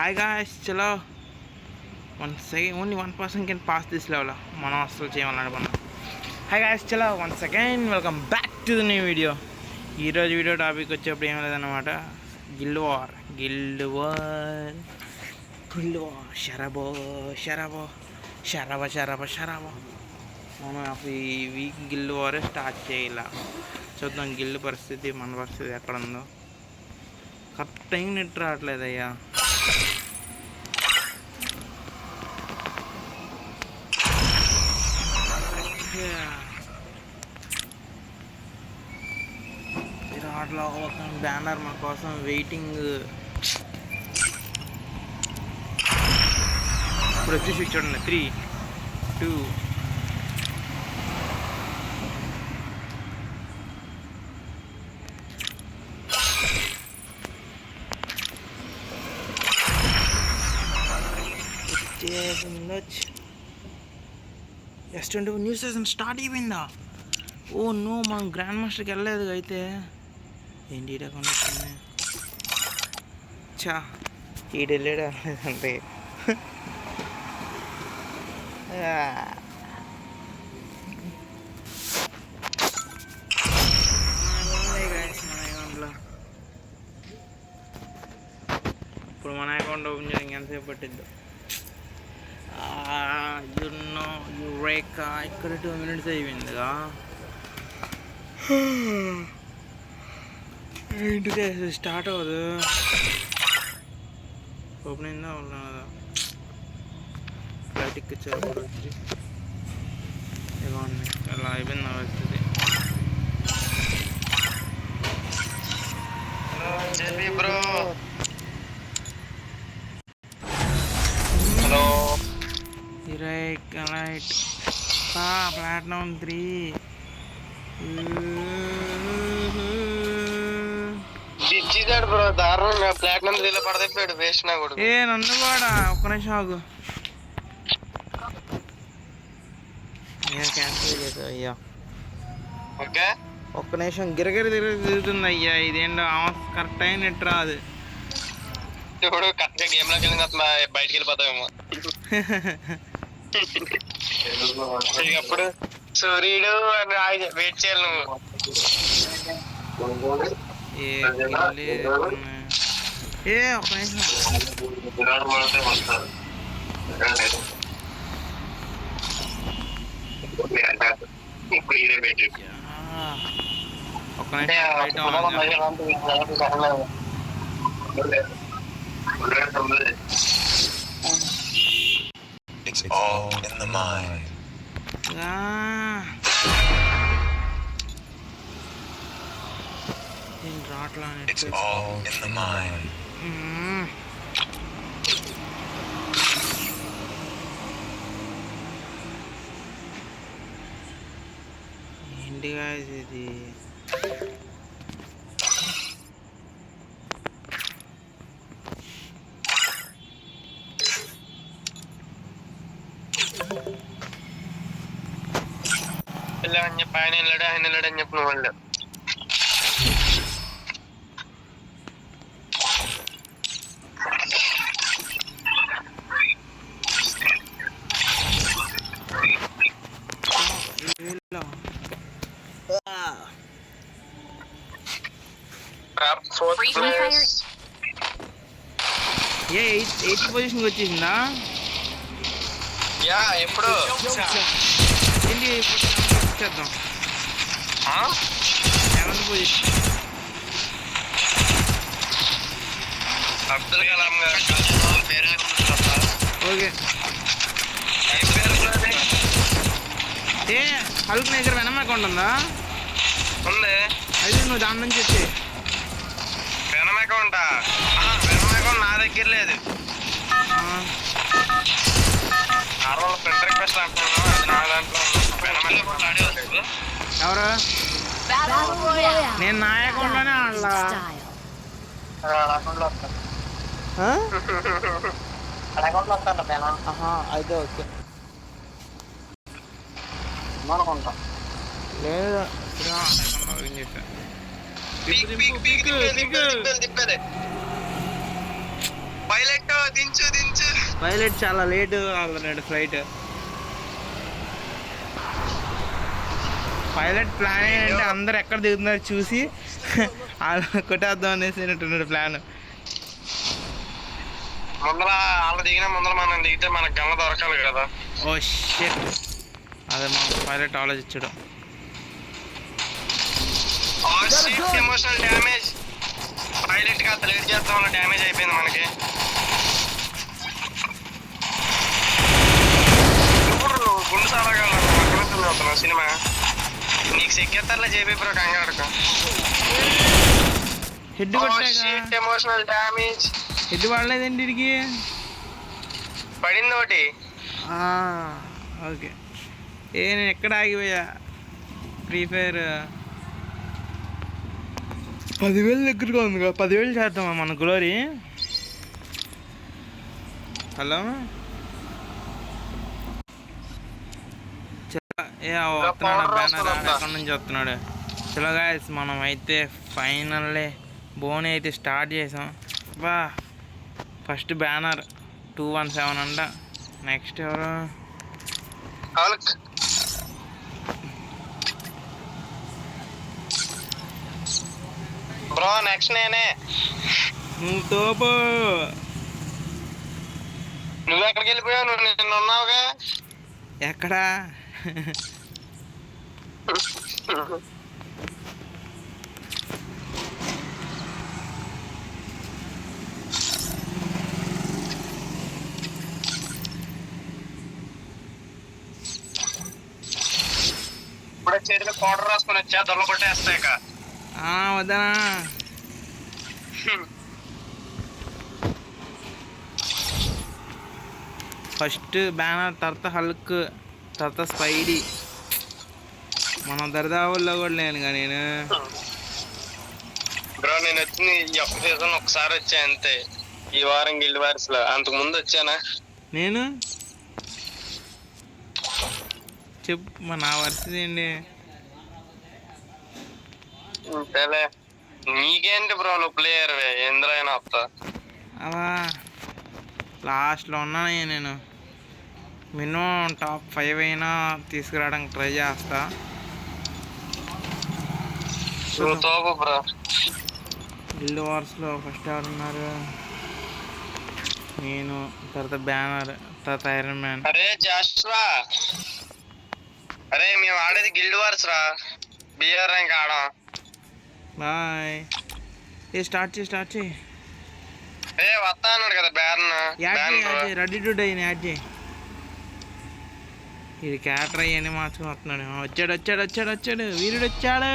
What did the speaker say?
Hi guys, chalo. One second, only one person can pass this level. మనం అసలు చేయాలనుకున్నాం. Hi guys, chalo. Once again, welcome back to the new video. ఈరోజు video topic వచ్చేప్పుడు ఏం లేదన్నమాట, guild war. షరాబో. మనం అసలు ఈ వీక్ గిల్డ్ వార్ స్టార్ట్ చేయాల. చూద్దాం గిల్డ్ పరిస్థితి, మన పరిస్థితి ఎక్కడ ఉందో. కరెక్ట్ టైం నెట్ రావట్లేదయ్యా. విరాట్లో ఒక బ్యానర్ మన కోసం వెయిటింగ్. ఇప్పుడు వచ్చేసి చూడండి, 3, 2 S20 న్యూ సీజన్ స్టార్ట్ అయిపోయిందా? ఓ నో, మనం గ్రాండ్ మాస్టర్కి వెళ్ళలేదు అయితే. ఏంటి కొనుక్కుంది చా, ఈడు వెళ్ళాడు అంటే. ఇప్పుడు మన అకౌంట్ ఓపెన్ చేయడానికి ఎంతసేపు పట్టిద్దు? యురేకా ఇక్కడ 2 minutes అయిపోయిందిగా. ఏంటిదే స్టార్ట్ అవ్వదు. ఓపెన్ అయిందా కదా? ఫ్లైట్ ఎక్కించారు వచ్చి బాగుంది. అలా అయిపోయింది నా పరిస్థితి. Bro hello light platinum 3 bro దారుణంగా ప్లాటినం 3 లో పడదైపోయాడు. వేస్ట్ నా కూడా. నన్ను కూడా ఒక్క నిమిషం ఆగు. క్యాన్సిల్ చేసా అయ్యా. ఓకే ఒక్క నిమిషం. గిరగిరి తిరుగుతుంది అయ్యా. ఇదేంటో కరెక్ట్ అయిన నెట్ రాదు. ఇప్పుడు కరెక్ట్గా గేమ్ లోకి వెళ్ళిన బయటికి వెళ్ళిపోతామేమో. అప్పుడు సూర్యుడు వెయిట్ చేయాలి నువ్వు. ఒక్క నిమిషం. ఒక్క It's all in the mind. It's all in the mind. ఏంటి గాయ్స్ ఇది? వెళ్ళామని చెప్పి ఆయన వెళ్ళాడు అని చెప్పి నువ్వు వెళ్ళావు. ఎయిత్ పొజిషన్కి వచ్చేసిందా? యా ఎప్పుడు ఏంటి చేద్దాం. 7th position. అబ్దుల్ కలాం గారు ఓకే. హల్క్ నా దగ్గర వెనమ్ అకౌంట్ ఉందా? ఉంది. అది నువ్వు దాని నుంచి వచ్చి వెనమ్ అకౌంటా? వెనమ్ అకౌంట్ నా దగ్గర లేదు. నార్మల్ ఫ్రెండ్ రిక్వెస్ట్ అంటున్నాను, అది నా దాంట్లో వెనమ్ అకౌంట్ ఆడేవచ్చు. ఎవరు? నేను నా అకౌంట్లోనే ఆడలా. అయితే ఓకే. లేదు పైలట్ దించు దించు. పైలట్ చాలా లేట్ అవుతున్నాడు ఫ్లైట్. పైలట్ ప్లాన్ ఏంటంటే అందరు ఎక్కడ దిగుతున్నారు చూసి అలా కొట్టేద్దాం అనేసినట్టున్నాడు ప్లాన్. ముందర వాళ్ళు దిగిన ముందర మనం దిగితే మనకు గల్ల దొరకాలి కదా. ఓ షిట్, అదే మా పైలట్ ఆలోచించడు. Emotional damage. పైలట్ గా లేట్ చేస్తాం వల్ల డ్యామేజ్ అయిపోయింది మనకి. గుండు సాలగా సినిమా నీకు సెక్కేస్తారులే చెప్పి బ్రో, కంగారుకో. హెడ్ కొట్టాగా, ఎమోషనల్ డ్యామేజ్. హెడ్ పడలేదండి వీడికి. పడింది ఒకటి. ఓకే, నేను ఎక్కడ ఆగిపోయా. ఫ్రీ ఫైర్ 10,000 దగ్గరగా ఉంది కదా, 10,000 చేద్దామా మన గ్లోరీ. హలో వస్తున్నాడు బ్యానర్, ఎక్కడి నుంచి వస్తున్నాడు. చలో గాయస్, మనం అయితే ఫైనల్లీ బోన్ అయితే స్టార్ట్ చేసాం. బా ఫస్ట్ బ్యానర్ 217 అంట. నెక్స్ట్ ఎవరు? బ్రో నెక్స్ట్ నేనే. నువ్వు తోపు. నువ్వు ఎక్కడికి వెళ్ళిపోయావు? నువ్వు నిన్న ఉన్నావుగా. ఎక్కడా? ఇప్పుడు చేతిలో పౌడర్ రాసుకొని వచ్చా, దొల్ల కొట్టేస్తాయి. వద్దనా? ఫస్ట్ బ్యానర్, తర్వాత హల్క్, తర్వాత స్పైడీ. మన దరిదావుల్లో కూడా లేనుగా నేను. బ్రో నేను వచ్చింది ఈ ఒక్క సీజన్ ఒకసారి వచ్చా అంతే, ఈ వారం గిల్డ్ వార్స్ లో. అంతకు ముందు వచ్చానా నేను? చెప్పు నా పరిస్థితి ఏంటి? అంతేలే, నీకేంటి బ్రో, నువ్వు ప్లేయర్ ఎందరైనా వస్తా. అవా లాస్ట్లో ఉన్నా నేను. మినిమం టాప్ 5 అయినా తీసుకురావడానికి ట్రై చేస్తా. తోపు బ్రో. గిల్డ్ వార్స్లో ఫస్ట్ ఎవరున్నారు? నేను, తర్వాత బ్యానర్, తర్వాత ఐరన్ మ్యాన్. అరే జాస్వా, అరే మేము ఆడేది గిల్డ్ వార్స్ రా, బిఆర్ ర్యాంక్ ఆడం. బాయ్. స్టార్ట్ చేయి. వస్తా అన్నాడు కదా బ్యారన్. రెడీ టు డై యాడ్ చేయి. ఇది క్యాటర్ అయ్యని మార్చుకుని వస్తున్నాడు. వచ్చాడు వీరుడు వచ్చాడు.